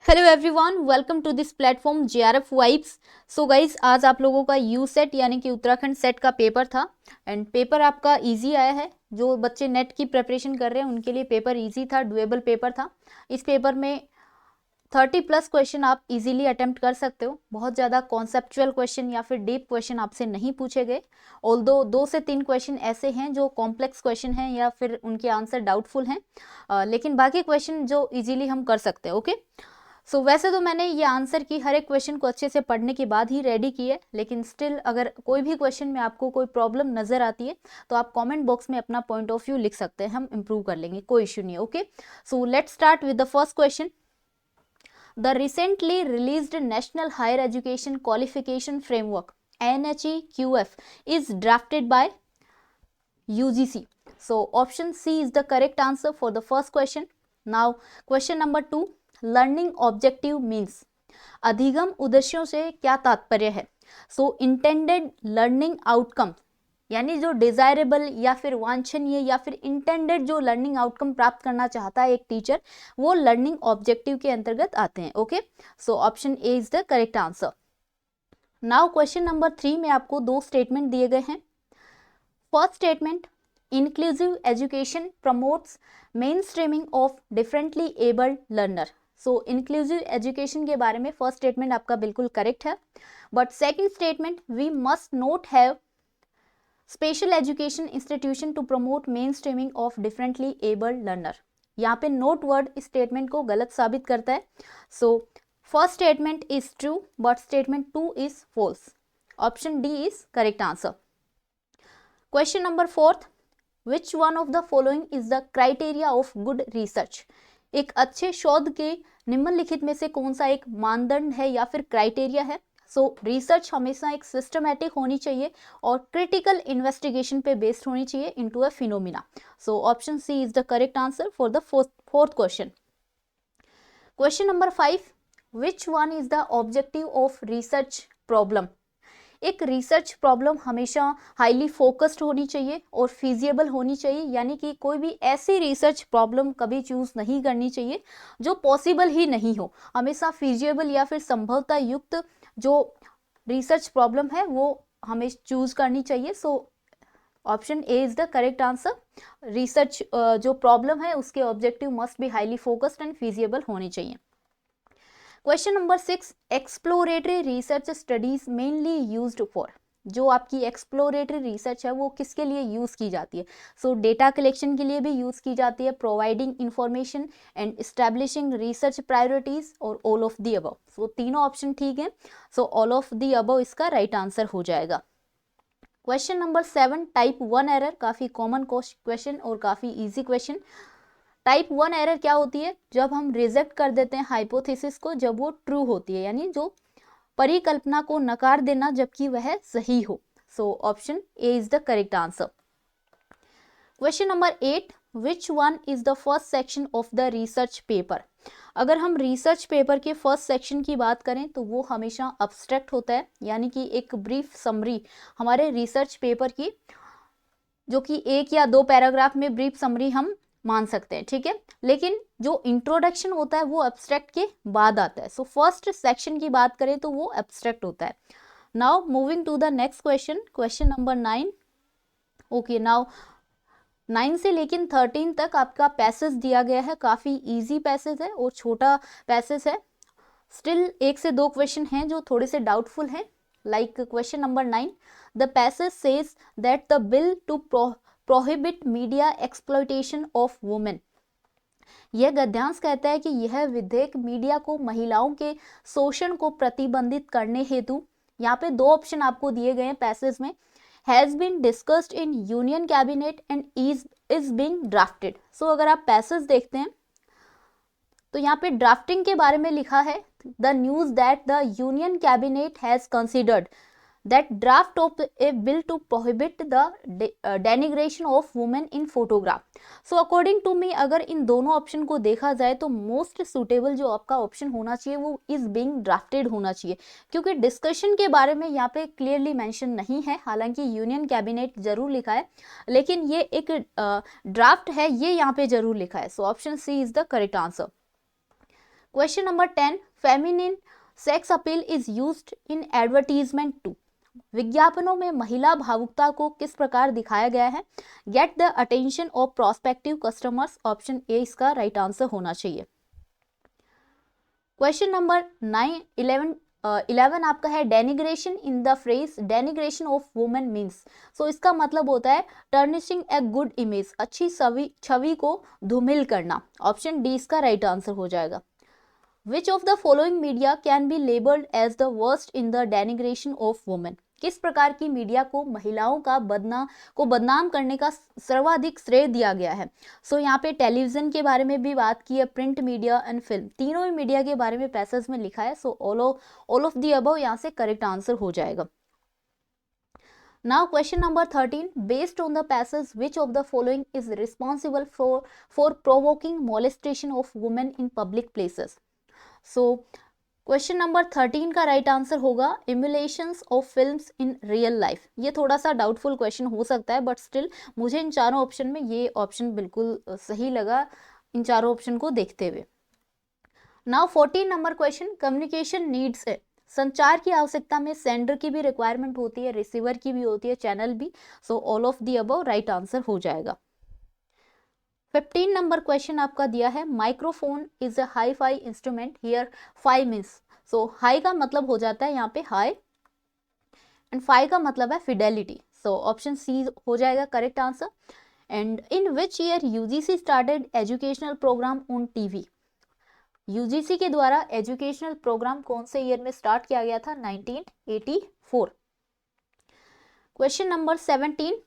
Hello everyone, welcome to this platform JRF vibes. So guys, आज आप लोगों का यू सेट यानी कि उत्तराखंड सेट का पेपर था एंड पेपर आपका इजी आया है। जो बच्चे नेट की प्रिपरेशन कर रहे हैं उनके लिए पेपर इजी था, डुएबल पेपर था। इस पेपर में 30+ क्वेश्चन आप इजीली अटेम्प्ट कर सकते हो। बहुत ज़्यादा कॉन्सेप्चुअल क्वेश्चन या फिर डीप क्वेश्चन आपसे नहीं पूछे गए। ऑल्दो 2 से 3 क्वेश्चन ऐसे हैं जो कॉम्प्लेक्स क्वेश्चन हैं या फिर उनके आंसर डाउटफुल हैं, लेकिन बाकी क्वेश्चन जो इजीली हम कर सकते हैं। ओके, सो वैसे तो मैंने ये आंसर की हर एक क्वेश्चन को अच्छे से पढ़ने के बाद ही रेडी की है, लेकिन स्टिल अगर कोई भी क्वेश्चन में आपको कोई प्रॉब्लम नजर आती है तो आप कमेंट बॉक्स में अपना पॉइंट ऑफ व्यू लिख सकते हैं, हम इंप्रूव कर लेंगे, कोई इश्यू नहीं है। Okay, so let's start with the first question. The recently released national higher education qualification framework NHEQF is drafted by UGC. So option C is the correct answer for the first question. Now question number 2, learning objective means अधिगम उद्देश्यों से क्या तात्पर्य है। सो intended learning outcome यानी जो desirable या फिर वांछनीय या फिर इंटेंडेड जो लर्निंग आउटकम प्राप्त करना चाहता है एक टीचर, वो लर्निंग ऑब्जेक्टिव के अंतर्गत आते हैं। Okay, so option A is the correct answer. Now question number 3 में आपको 2 स्टेटमेंट दिए गए हैं। First statement, inclusive education promotes mainstreaming of differently abled learner. So inclusive education के बारे में फर्स्ट स्टेटमेंट आपका बिल्कुल करेक्ट है, but second statement, we must not have special education institution to promote mainstreaming of differently abled learner. यहाँ पे note word इस statement को गलत साबित करता है। So first statement is true but statement 2 is false. Option D is correct answer. Question number 4, which one of the following is the criteria of good research. एक अच्छे शोध के निम्नलिखित में से कौन सा एक मानदंड है या फिर क्राइटेरिया है। सो रिसर्च हमेशा एक सिस्टमैटिक होनी चाहिए और क्रिटिकल इन्वेस्टिगेशन पे बेस्ड होनी चाहिए into a phenomena. So option C is the correct answer for the fourth question. Question number 5, which one is the objective of research problem. एक रिसर्च प्रॉब्लम हमेशा हाईली फोकस्ड होनी चाहिए और feasible होनी चाहिए, यानी कि कोई भी ऐसी रिसर्च प्रॉब्लम कभी चूज नहीं करनी चाहिए जो पॉसिबल ही नहीं हो। हमेशा फिजिबल या फिर संभवता युक्त जो रिसर्च प्रॉब्लम है वो हमें चूज करनी चाहिए। सो option A is the correct answer. Research जो प्रॉब्लम है उसके objective must be highly focused and feasible होनी चाहिए। Question number 6, exploratory research studies mainly used for. जो आपकी एक्सप्लोरेटरी रिसर्च है वो किसके लिए यूज की जाती है। सो डेटा कलेक्शन के लिए भी यूज की जाती है, providing information and establishing research priorities, और ऑल ऑफ द अबव। सो तीनों ऑप्शन ठीक है। सो ऑल ऑफ द अबव इसका राइट आंसर हो जाएगा। क्वेश्चन नंबर 7, टाइप 1 एरर, काफी कॉमन क्वेश्चन और काफी इजी क्वेश्चन। टाइप 1 एरर क्या होती है, जब हम रिजेक्ट कर देते हैं हाइपोथेसिस को जब वो ट्रू होती है, यानी जो परिकल्पना को नकार देना जबकि वह सही हो। सो option A is the correct answer. Question number 8, which one is the first section of the research paper. अगर हम रिसर्च पेपर के फर्स्ट सेक्शन की बात करें तो वो हमेशा अब्स्ट्रैक्ट होता है, यानी कि एक ब्रीफ समरी हमारे रिसर्च पेपर की, जो कि 1 या 2 पैराग्राफ में ब्रीफ समरी हम मान सकते हैं, ठीक है। लेकिन जो इंट्रोडक्शन होता है वो एब्स्ट्रैक्ट के बाद आता है। सो फर्स्ट सेक्शन की बात करें तो वो एब्स्ट्रैक्ट होता है। Now moving to the next question, question number 9। Okay, now 9 से लेकिन 13 तक आपका पैसेज दिया गया है, काफी इजी पैसेज है और छोटा पैसेज है। स्टिल 1 से 2 क्वेश्चन हैं जो थोड़े से डाउटफुल हैं, like question number 9, the passage says that the bill to prohibit media exploitation of women. यह गद्यांश कहता है कि यह विधेयक मीडिया को महिलाओं के शोषण को प्रतिबंधित करने हेतु, यहाँ पे 2 ऑप्शन आपको दिए गए हैं पैसेज में, has been discussed in union cabinet and is being drafted. So अगर आप पैसेज देखते हैं तो यहाँ पे ड्राफ्टिंग के बारे में लिखा है, the news that the union cabinet has considered that draft of a bill to prohibit the denigration of women in photograph। so according to me अगर इन दोनों ऑप्शन को देखा जाए तो मोस्ट सुटेबल जो आपका ऑप्शन होना चाहिए वो इज बीइंग ड्राफ्टेड होना चाहिए, क्योंकि डिस्कशन के बारे में यहाँ पे क्लियरली मेंशन नहीं है। हालांकि यूनियन कैबिनेट जरूर लिखा है लेकिन ये एक ड्राफ्ट है, ये यहाँ पे जरूर लिखा है। So option C is the correct answer. Question number 10, feminine sex appeal is used in advertisement to. विज्ञापनों में महिला भावुकता को किस प्रकार दिखाया गया है? Get the attention of prospective customers, option A इसका राइट आंसर होना चाहिए। क्वेश्चन नंबर 11 आपका है denigration in the phrase denigration of women means. So इसका मतलब होता है टर्निशिंग ए गुड इमेज, अच्छी छवि को धूमिल करना, ऑप्शन डी इसका राइट आंसर हो जाएगा। Which of the following media can be labelled as the worst in the denigration of women? किस प्रकार की मीडिया को महिलाओं का बदनाम करने का सर्वाधिक श्रेय दिया गया है? सो यहाँ पे टेलीविजन के बारे में भी बात की है, प्रिंट मीडिया एंड फिल्म, तीनों ही मीडिया के बारे में पैसेज में लिखा है। सो ऑल ऑफ द अबव यहाँ से करेक्ट आंसर हो जाएगा। Now question number 13, based on the passage which of the following is responsible for provoking molestation of women in public places? So question number 13 का right answer होगा emulations of films in real life. ये थोड़ा सा doubtful question हो सकता है, but still मुझे इन चारों ऑप्शन में ये ऑप्शन बिल्कुल सही लगा इन चारों ऑप्शन को देखते हुए। Now 14 number question, communication needs है, संचार की आवश्यकता में सेंडर की भी रिक्वायरमेंट होती है, रिसीवर की भी होती है, चैनल भी। So all of the above right answer हो जाएगा। 15 नंबर क्वेश्चन आपका दिया है microphone is a hi fi instrument, here fi means. So hi का मतलब हो जाता है यहाँ पे हाई एंड फाई का मतलब है फिडेलिटी। सो ऑप्शन सी हो जाएगा correct answer. And in which year UGC started educational programme on TV? UGC के द्वारा एजुकेशनल प्रोग्राम कौन से ईयर में स्टार्ट किया गया था? 1984। Question number 17,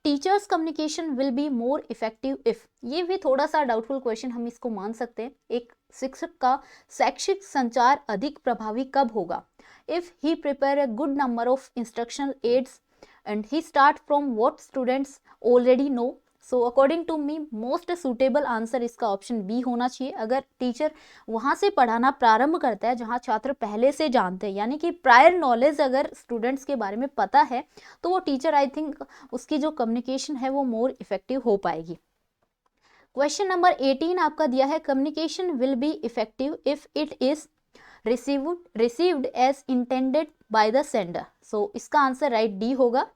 teachers communication will be more effective if. ये भी थोड़ा सा डाउटफुल क्वेश्चन, हम इसको मान सकते हैं। एक शिक्षक का शैक्षिक संचार अधिक प्रभावी कब होगा? If he prepare a good number of instructional aids and he start from what students already know. So according to me most suitable answer इसका ऑप्शन बी होना चाहिए। अगर टीचर वहाँ से पढ़ाना प्रारंभ करता है जहाँ छात्र पहले से जानते हैं, यानी कि प्रायर नॉलेज अगर स्टूडेंट्स के बारे में पता है, तो वो टीचर आई थिंक उसकी जो कम्युनिकेशन है वो मोर इफेक्टिव हो पाएगी। क्वेश्चन नंबर 18 आपका दिया है communication will be effective if it is received as intended by the sender. So इसका आंसर राइट डी होगा,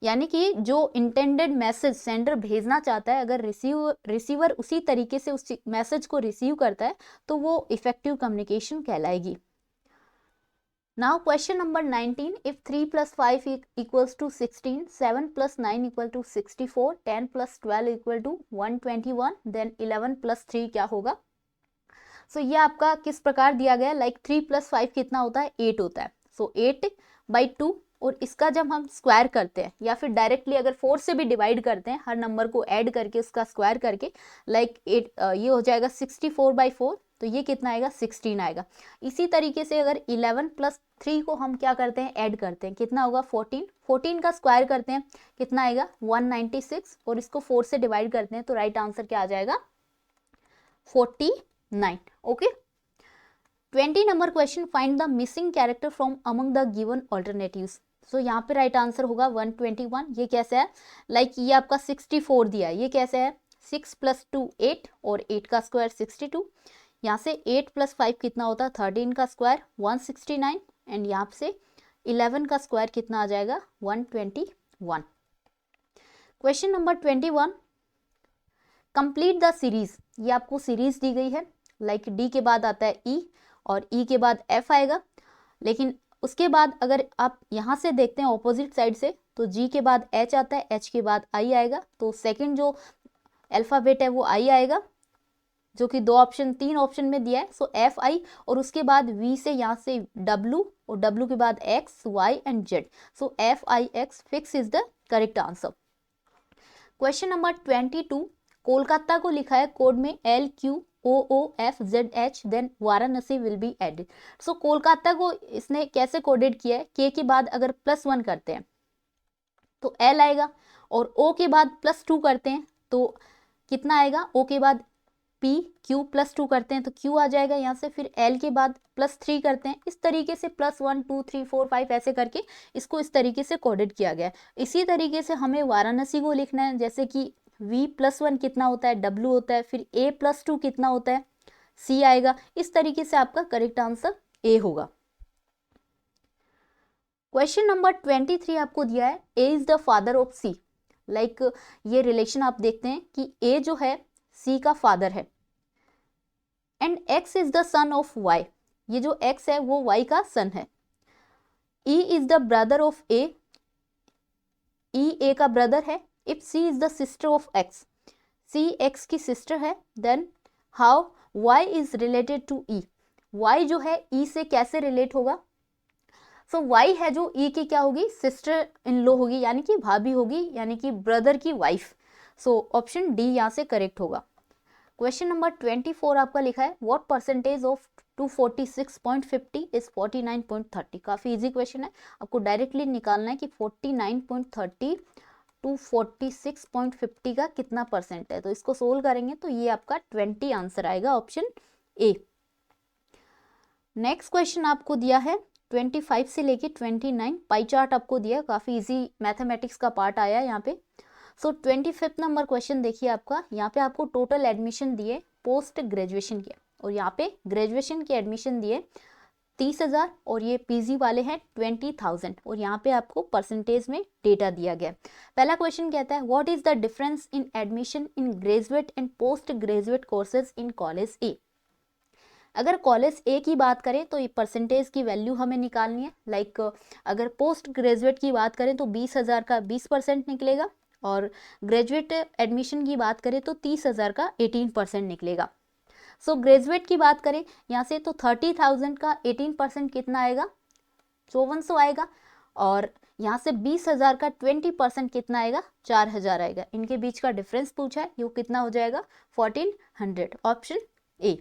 यानी कि जो इंटेंडेड मैसेज सेंडर भेजना चाहता है, अगर रिसीवर उसी तरीके से उस मैसेज को रिसीव करता है तो वो इफेक्टिव कम्युनिकेशन कहलाएगी। Now question number 19, if 3 + 5 equals to 16, 7 + 9 equal to 64, 10 + 12 equal to 121, then 11 + 3 क्या होगा? सो ये आपका किस प्रकार दिया गया, लाइक 3 + 5 कितना होता है? 8 होता है। सो 8/2, और इसका जब हम स्क्वायर करते हैं या फिर डायरेक्टली अगर 4 से भी डिवाइड करते हैं, हर नंबर को ऐड करके उसका स्क्वायर करके, लाइक 8 ये हो जाएगा 64/4, तो ये कितना आएगा? 16 आएगा। इसी तरीके से अगर 11 + 3 को हम क्या करते हैं? ऐड करते हैं, कितना होगा? 14। 14 का स्क्वायर करते हैं, कितना आएगा? 196, और इसको 4 से डिवाइड करते हैं तो राइट आंसर क्या आ जाएगा? 49। Okay. 20 number question, find the missing character from among the given alternatives. So यहाँ पे राइट आंसर होगा 121। ये कैसे है? लाइक ये आपका 64 दिया है, ये कैसे है? 6 + 2 8, और 8 का स्क्वायर 62। यहाँ से 8 + 5 कितना होता है? 13 का स्क्वायर 169, एंड यहाँ से 11 का स्क्वायर कितना आ जाएगा? 121। Question number 21, complete the series. ये आपको सीरीज दी गई है, लाइक डी के बाद आता है ई और ई के बाद एफ आएगा, लेकिन उसके बाद अगर आप यहाँ से देखते हैं ऑपोजिट साइड से, तो जी के बाद एच आता है, एच के बाद आई आएगा, तो सेकंड जो अल्फ़ाबेट है वो आई आएगा, जो कि 3 ऑप्शन में दिया है। सो एफ आई, और उसके बाद वी से यहाँ से डब्ल्यू, और डब्ल्यू के बाद X Y and Z. So FIX fix is the correct answer. Question number 22, Kolkata को लिखा है कोड में LQOOFZH, then Varanasi will be added. So Kolkata को इसने कैसे कोडेड किया है? के के बाद अगर +1 करते हैं तो L आएगा, और O के बाद +2 करते हैं तो कितना आएगा? O के बाद P, Q +2 करते हैं तो Q आ जाएगा यहाँ से, फिर L के बाद +3 करते हैं। इस तरीके से +1 2 3 4 5 ऐसे करके इसको इस तरीके से कोडेड किया गया है। इसी तरीके से हमें वाराणसी को लिखना है, जैसे कि V +1 कितना होता है? W होता है, फिर A +2 कितना होता है? सी आएगा। इस तरीके से आपका करेक्ट आंसर ए होगा। क्वेश्चन नंबर 23 आपको दिया है, A is the father of C. Like ये रिलेशन आप देखते हैं कि ए जो है सी का फादर है and X is the son of Y. ये जो एक्स है वो वाई का सन है। E is the brother of A, E A का ब्रदर है। If C is the sister of X, C X की सिस्टर है, then how Y is related to E. Y जो है ई से कैसे रिलेट होगा? सो वाई है जो ई की क्या होगी, सिस्टर इन लॉ होगी, यानी कि भाभी होगी, यानी कि ब्रदर की वाइफ। सो ऑप्शन डी यहाँ से करेक्ट होगा। क्वेश्चन नंबर 24 आपका लिखा है, व्हाट परसेंटेज ऑफ 246.50 इज 49.30। काफी इजी क्वेश्चन है, आपको डायरेक्टली निकालना है कि 49.30 246.50 का कितना परसेंट है। तो इसको सोल्व करेंगे तो ये आपका 20 आंसर आएगा, ऑप्शन ए। नेक्स्ट क्वेश्चन आपको दिया है 25 से लेके 29, पाई चार्ट आपको दिया, काफी इजी मैथमेटिक्स का पार्ट आया यहाँ पे। सो 25 नंबर क्वेश्चन देखिए आपका, यहाँ पे आपको टोटल एडमिशन दिए पोस्ट ग्रेजुएशन के, और यहाँ पे ग्रेजुएशन के एडमिशन दिए 30,000 और ये पीजी वाले हैं 20,000, और यहाँ पे आपको परसेंटेज में डेटा दिया गया। पहला क्वेश्चन कहता है, what is the difference in admission in graduate and post graduate courses in college A. अगर कॉलेज ए की बात करें तो ये परसेंटेज की वैल्यू हमें निकालनी है। लाइक अगर पोस्ट ग्रेजुएट की बात करें तो 20,000 का 20% निकलेगा, और ग्रेजुएट एडमिशन की बात करें तो 30,000 का 18% निकलेगा। सो ग्रेजुएट की बात करें यहाँ से तो 30,000 का 18% कितना आएगा, 5400 आएगा, और यहाँ से 20,000 का 20% कितना आएगा, 4,000 आएगा। इनके बीच का डिफरेंस पूछा है, ये कितना हो जाएगा, 1400, ऑप्शन ए।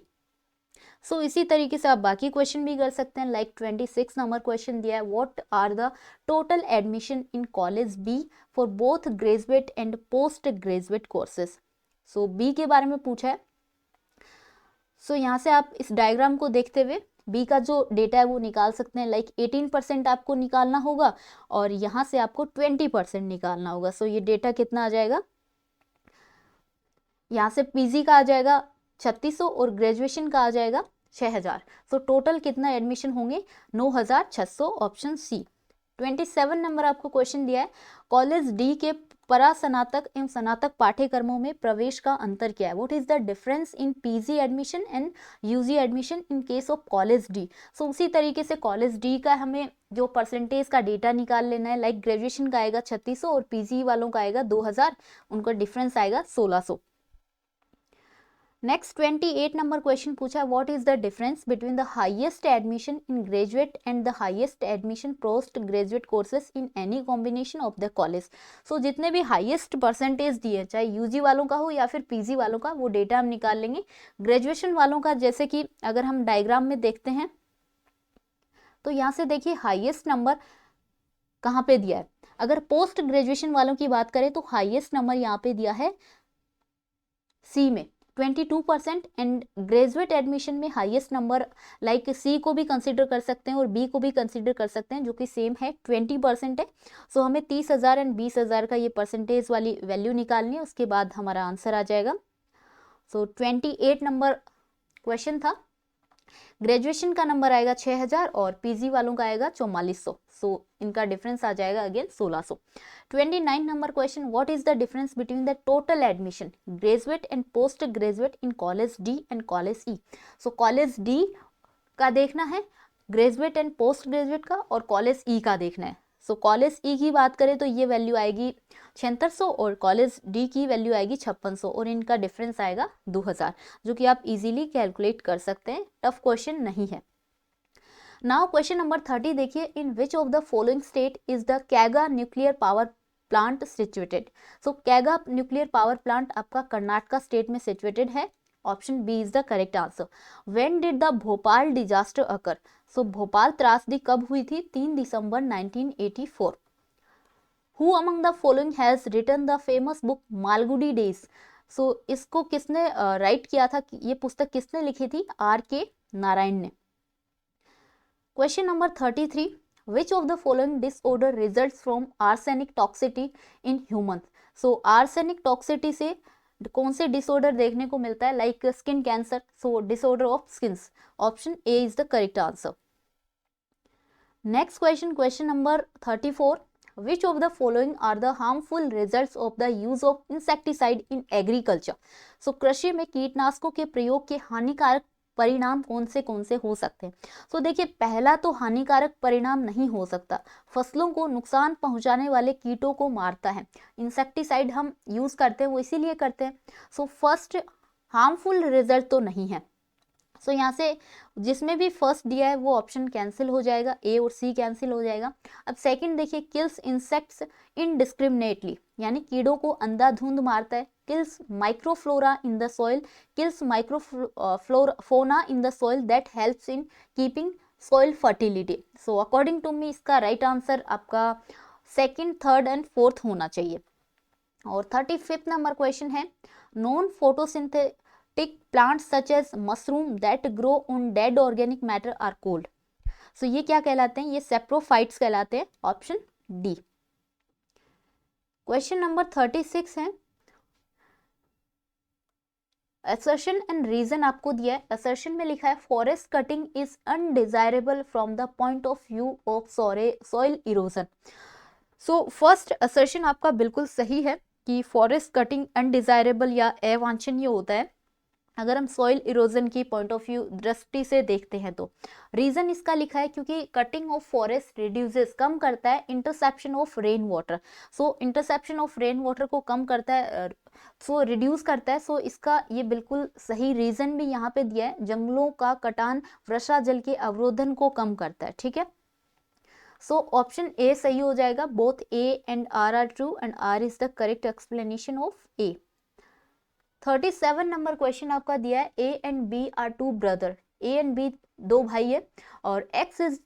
सो इसी तरीके से आप बाकी क्वेश्चन भी कर सकते हैं। लाइक 26 नंबर क्वेश्चन दिया है, what are the total admission in college B for both graduate and post graduate courses. So B के बारे में पूछा है। सो यहाँ से आप इस डायग्राम को देखते हुए बी का जो डेटा है वो निकाल सकते हैं। लाइक 18% आपको निकालना होगा और यहाँ से आपको 20% निकालना होगा। सो ये डेटा कितना आ जाएगा, यहाँ से पीजी का आ जाएगा 3600 और ग्रेजुएशन का आ जाएगा 6,000। सो टोटल कितना एडमिशन होंगे, 9,600, ऑप्शन सी। 27 नंबर आपको क्वेश्चन दिया है, कॉलेज डी के परास्नातक एवं स्नातक पाठ्यक्रमों में प्रवेश का अंतर क्या है। What is the difference in PG admission and UG admission in case of college D. So उसी तरीके से कॉलेज डी का हमें जो परसेंटेज का डेटा निकाल लेना है। लाइक ग्रेजुएशन का आएगा 3600 और पीजी वालों का आएगा 2000, उनका डिफरेंस आएगा 1600। नेक्स्ट 28 नंबर क्वेश्चन पूछा है, what is the difference between the highest admission in graduate and the highest admission post graduate courses in any combination of the college. So जितने भी हाईएस्ट परसेंटेज दिए, चाहे यूजी वालों का हो या फिर पीजी वालों का, वो डेटा हम निकाल लेंगे। ग्रेजुएशन वालों का जैसे कि अगर हम डायग्राम में देखते हैं तो यहाँ से देखिए हाईएस्ट नंबर कहाँ पे दिया है। अगर पोस्ट ग्रेजुएशन वालों की बात करें तो हाईएस्ट नंबर यहाँ पे दिया है सी में 22%, एंड ग्रेजुएट एडमिशन में हाईएस्ट नंबर लाइक सी को भी कंसिडर कर सकते हैं और बी को भी कंसिडर कर सकते हैं, जो कि सेम है 20% है। सो हमें 30,000 एंड 20,000 का ये परसेंटेज वाली वैल्यू निकालनी है, उसके बाद हमारा आंसर आ जाएगा। सो 28 नंबर क्वेश्चन था। ग्रेजुएशन का नंबर आएगा 6,000 और पीजी वालों का आएगा 4400। सो इनका डिफरेंस आ जाएगा again 1600। 29 number question, what is the difference between the total admission graduate and post graduate in college D and college E. So college D का देखना है, ग्रेजुएट एंड पोस्ट ग्रेजुएट का, और कॉलेज ई का देखना है। सो कॉलेज ई की बात करें तो ये वैल्यू आएगी 7600 और कॉलेज डी की वैल्यू आएगी 5600, और इनका डिफरेंस आएगा 2000, जो कि आप इजीली कैलकुलेट कर सकते हैं, टफ क्वेश्चन नहीं है। नाउ क्वेश्चन नंबर 30 देखिए, in which of the following state is the Kaiga nuclear power plant situated. So Kaiga nuclear power plant आपका कर्नाटका स्टेट में सिचुएटेड है, option B is the correct answer. When did the Bhopal disaster occur. So Bhopal त्रासदी कब हुई थी, 3 दिसंबर 1984। Who among the following has written the famous book Malgudi days. So इसको किसने राइट किया था, ये पुस्तक किसने लिखी थी, R.K. नारायण ने। Question number 33, which of the following disorder results from arsenic toxicity in human. So arsenic toxicity से कौन से डिसऑर्डर देखने को मिलता है, like skin cancer, so disorder of skins, option A is the correct answer. Next question, question number 34, which of the following are the harmful results of the use of insecticide in agriculture? So कृषि में कीटनाशकों के प्रयोग के हानिकारक परिणाम कौन से हो सकते हैं? तो देखिए, पहला तो हानिकारक परिणाम नहीं हो सकता, फसलों को नुकसान पहुंचाने वाले कीटों को मारता है। इंसेक्टिसाइड हम यूज करते हैं वो इसीलिए करते हैं। सो फर्स्ट हार्मफुल रिजल्ट तो नहीं है। सो यहाँ से जिसमें भी फर्स्ट दिया है वो ऑप्शन कैंसिल हो जाएगा, ए और सी कैंसिल हो जाएगा। अब सेकंड देखिए, किल्स इंसेक्ट्स इनडिस्क्रिमिनेटली, यानी कीड़ों को अंधाधुंध मारता है। Kills microflora in the soil, kills microfauna in the soil that helps in keeping soil fertility. So according to me इसका राइट आंसर आपका सेकंड, थर्ड एंड फोर्थ होना चाहिए। और 35th नंबर क्वेश्चन है, non photosynthetic plants such as mushroom that grow on dead organic matter are called. So ये क्या कहलाते हैं? ये सेप्रोफाइट्स कहलाते हैं, ऑप्शन डी। क्वेश्चन नंबर 36 है, असर्शन एंड रीजन आपको दिया है। असर्शन में लिखा है forest cutting is undesirable from the point of view of soil erosion. So first assertion आपका बिल्कुल सही है कि फॉरेस्ट कटिंग अनडिजायरेबल या अवांछनीय होता है अगर हम सॉइल इरोजन की पॉइंट ऑफ व्यू दृष्टि से देखते हैं। तो रीजन इसका लिखा है क्योंकि कटिंग ऑफ फॉरेस्ट रिड्यूसेस, कम करता है interception of rain water. So interception of rain water को कम करता है, सो रिड्यूस करता है। सो इसका ये बिल्कुल सही रीजन भी यहाँ पे दिया है, जंगलों का कटान वर्षा जल के अवरोधन को कम करता है, ठीक है। सो ऑप्शन ए सही हो जाएगा, both A and R are true and R is the correct explanation of A. 37 number question आपका दिया है, A and B are two brother, A and B दो भाई है और X is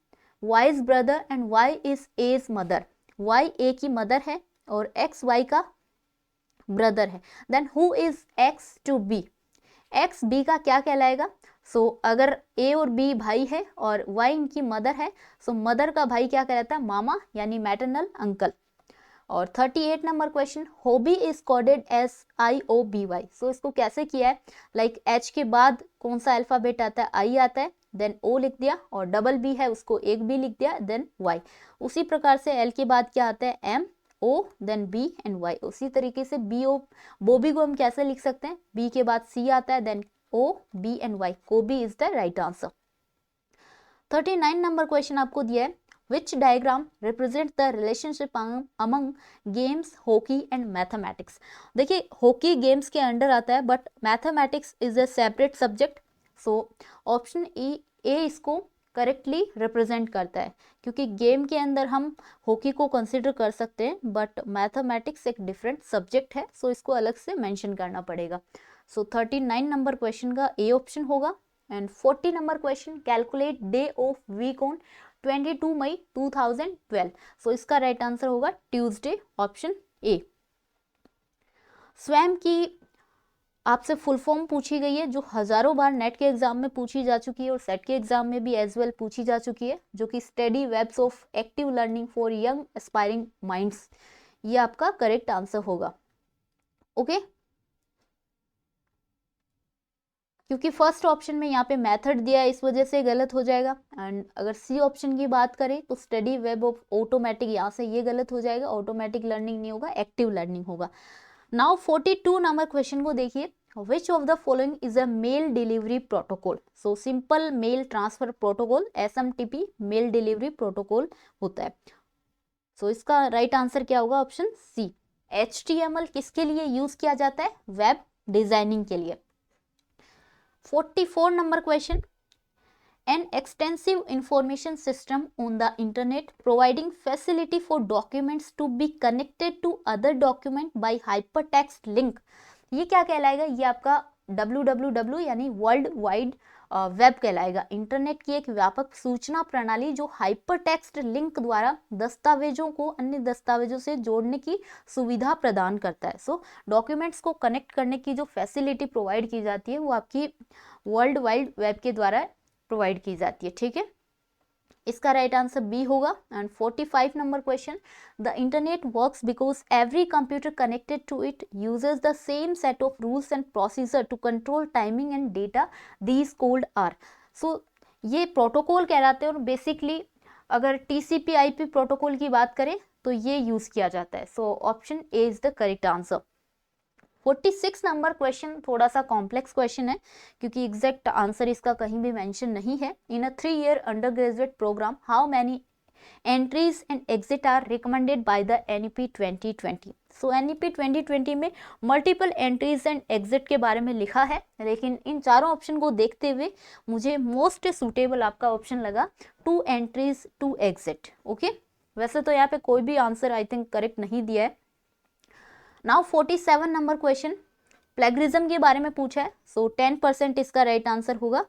Y's brother and Y is A's mother. Y A की mother है और एक्स वाई का ब्रदर है। Then who is X to B, X B का क्या कहलाएगा? सो अगर ए और बी भाई है और वाई इनकी मदर है, सो मदर का भाई क्या कहलाता है? मामा, यानी मैटरनल अंकल। और 38 number question, hobby is coded S IOBY। सो इसको कैसे किया है, लाइक एच के बाद कौन सा अल्फाबेट आता है? आई आता है, देन ओ लिख दिया, और डबल बी है उसको एक बी लिख दिया, देन वाई। उसी प्रकार से एल के बाद क्या आता है? M O, then B and Y. उसी तरीके से बी ओ बोबी को हम कैसे लिख सकते हैं? बी के बाद सी आता है, then O B and Y, Coby is the right answer. 39 number question आपको दिया है, which diagram represent the relationship among games, hockey and mathematics। देखिए हॉकी गेम्स के अंडर आता है but mathematics is a separate subject. So option ए इसको correctly represent करता है, क्योंकि गेम के अंदर हम हॉकी को कंसिडर कर सकते हैं बट मैथमेटिक्स एक डिफरेंट सब्जेक्ट है, सो इसको अलग से मेंशन करना पड़ेगा। सो 39 नंबर क्वेश्चन का ए ऑप्शन होगा। And 40 number question, calculate day of week on 22 May 2012। So इसका राइट आंसर होगा ट्यूसडे, ऑप्शन ए। स्वयं की आपसे फुल फॉर्म पूछी गई है, जो हजारों बार नेट के एग्जाम में पूछी जा चुकी है और सेट के एग्जाम में भी एज वेल पूछी जा चुकी है, जो कि study webs of active learning for young aspiring minds. ये आपका करेक्ट आंसर होगा, ओके। क्योंकि फर्स्ट ऑप्शन में यहाँ पे मेथड दिया है, इस वजह से गलत हो जाएगा। एंड अगर सी ऑप्शन की बात करें तो स्टडी वेब ऑफ ऑटोमेटिक, यहाँ से ये गलत हो जाएगा, ऑटोमेटिक लर्निंग नहीं होगा, एक्टिव लर्निंग होगा। नाउ 42 नंबर क्वेश्चन को देखिए, which of the following is a mail delivery protocol. So simple mail transfer protocol, SMTP mail delivery protocol होता है। सो इसका राइट आंसर क्या होगा? Option C. HTML किसके लिए यूज किया जाता है? वेब डिजाइनिंग के लिए। 44 number question, an extensive information system on the internet providing facility for documents to be connected to other document by hypertext link। ये क्या कहलाएगा? ये आपका www यानी वर्ल्ड वाइड वेब कहलाएगा। इंटरनेट की एक व्यापक सूचना प्रणाली जो हाइपरटेक्स्ट लिंक द्वारा दस्तावेजों को अन्य दस्तावेजों से जोड़ने की सुविधा प्रदान करता है। सो डॉक्यूमेंट्स को कनेक्ट करने की जो फैसिलिटी प्रोवाइड की जाती है वो आपकी वर्ल्ड वाइड वेब के द्वारा प्रोवाइड की जाती है, ठीक है। इसका राइट आंसर बी होगा। And 45 number question, the internet works because every computer connected to it uses the same set of rules and procedure to control timing and data, these called are. So ये protocol कहलाते हैं और basically अगर TCP IP protocol की बात करें तो ये यूज किया जाता है। So option A is the correct answer. 46 number question थोड़ा सा कॉम्प्लेक्स क्वेश्चन है क्योंकि एग्जैक्ट आंसर इसका कहीं भी मेंशन नहीं है। In a 3-year undergraduate programme how many entries and exit are recommended by the NEP 2020। So NEP 2020 में मल्टीपल एंट्रीज एंड एग्जिट के बारे में लिखा है, लेकिन इन चारों ऑप्शन को देखते हुए मुझे मोस्ट सूटेबल आपका ऑप्शन लगा 2 एंट्रीज 2 एग्जिट। ओके, वैसे तो यहाँ पे कोई भी आंसर आई थिंक करेक्ट नहीं दिया है। नाउ 47 नंबर क्वेश्चन, प्लेगरिज्म के बारे में पूछा है। सो 10% इसका राइट आंसर होगा।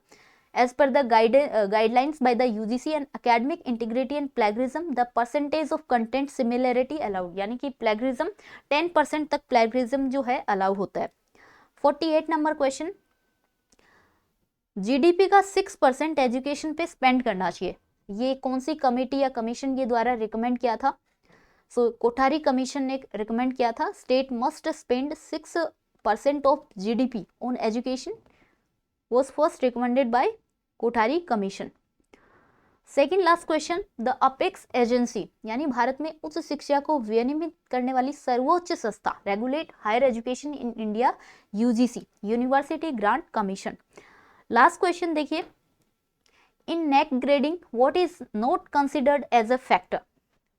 As per the guidelines by the UGC and academic integrity and plagiarism the percentage of content similarity allowed, यानी कि प्लेगरिज्म 10% तक प्लेगरिज्म जो है अलाउ होता है। 48 नंबर क्वेश्चन, जीडीपी का 6% एजुकेशन पे स्पेंड करना चाहिए, ये कौन सी कमेटी या कमीशन के द्वारा रिकमेंड किया था? सो कोठारी कमीशन ने रिकमेंड किया था state must spend 6% of GDP on education, was first recommended by Kothari commission. Second last question, the apex agency यानी भारत में उच्च शिक्षा को विनियमित करने वाली सर्वोच्च संस्था, regulate higher education in India, UGC, university grant commission. Last question देखिए, in NAAC grading what is not considered as a factor.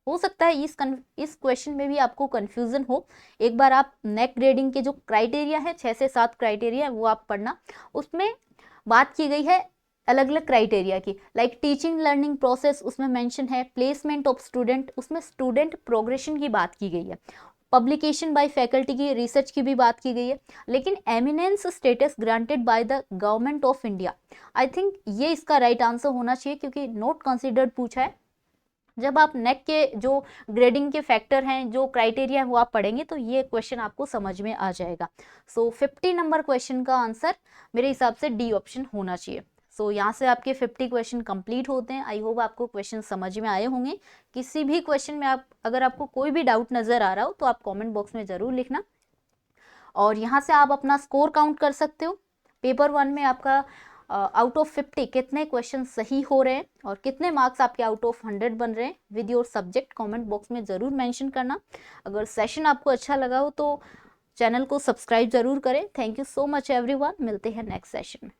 हो सकता है इस क्वेश्चन में भी आपको कंफ्यूजन हो। एक बार आप नेक ग्रेडिंग के जो क्राइटेरिया है 6 से 7 क्राइटेरिया वो आप पढ़ना, उसमें बात की गई है अलग अलग क्राइटेरिया की, लाइक टीचिंग लर्निंग प्रोसेस उसमें मेंशन है, प्लेसमेंट ऑफ स्टूडेंट उसमें स्टूडेंट प्रोग्रेशन की बात की गई है, पब्लिकेशन बाय फैकल्टी की रिसर्च की भी बात की गई है, लेकिन eminence status granted by the government of India, I think ये इसका राइट आंसर होना चाहिए क्योंकि नॉट कंसिडर्ड पूछा है। जब आप नेक के जो ग्रेडिंग के फैक्टर हैं, जो क्राइटेरिया है वो आप पढ़ेंगे तो ये क्वेश्चन आपको समझ में आ जाएगा। सो 50 नंबर क्वेश्चन का आंसर मेरे हिसाब से डी ऑप्शन होना चाहिए। सो यहाँ से आपके 50 क्वेश्चन कंप्लीट होते हैं। आई होप आपको क्वेश्चन समझ में आए होंगे। किसी भी क्वेश्चन में अगर आपको कोई भी डाउट नज़र आ रहा हो तो आप कॉमेंट बॉक्स में ज़रूर लिखना, और यहाँ से आप अपना स्कोर काउंट कर सकते हो। पेपर 1 में आपका आउट ऑफ 50 कितने क्वेश्चन सही हो रहे हैं और कितने मार्क्स आपके आउट ऑफ 100 बन रहे हैं with your subject, comment box में ज़रूर मेंशन करना। अगर सेशन आपको अच्छा लगा हो तो चैनल को सब्सक्राइब ज़रूर करें। Thank you so much everyone, मिलते हैं नेक्स्ट सेशन में।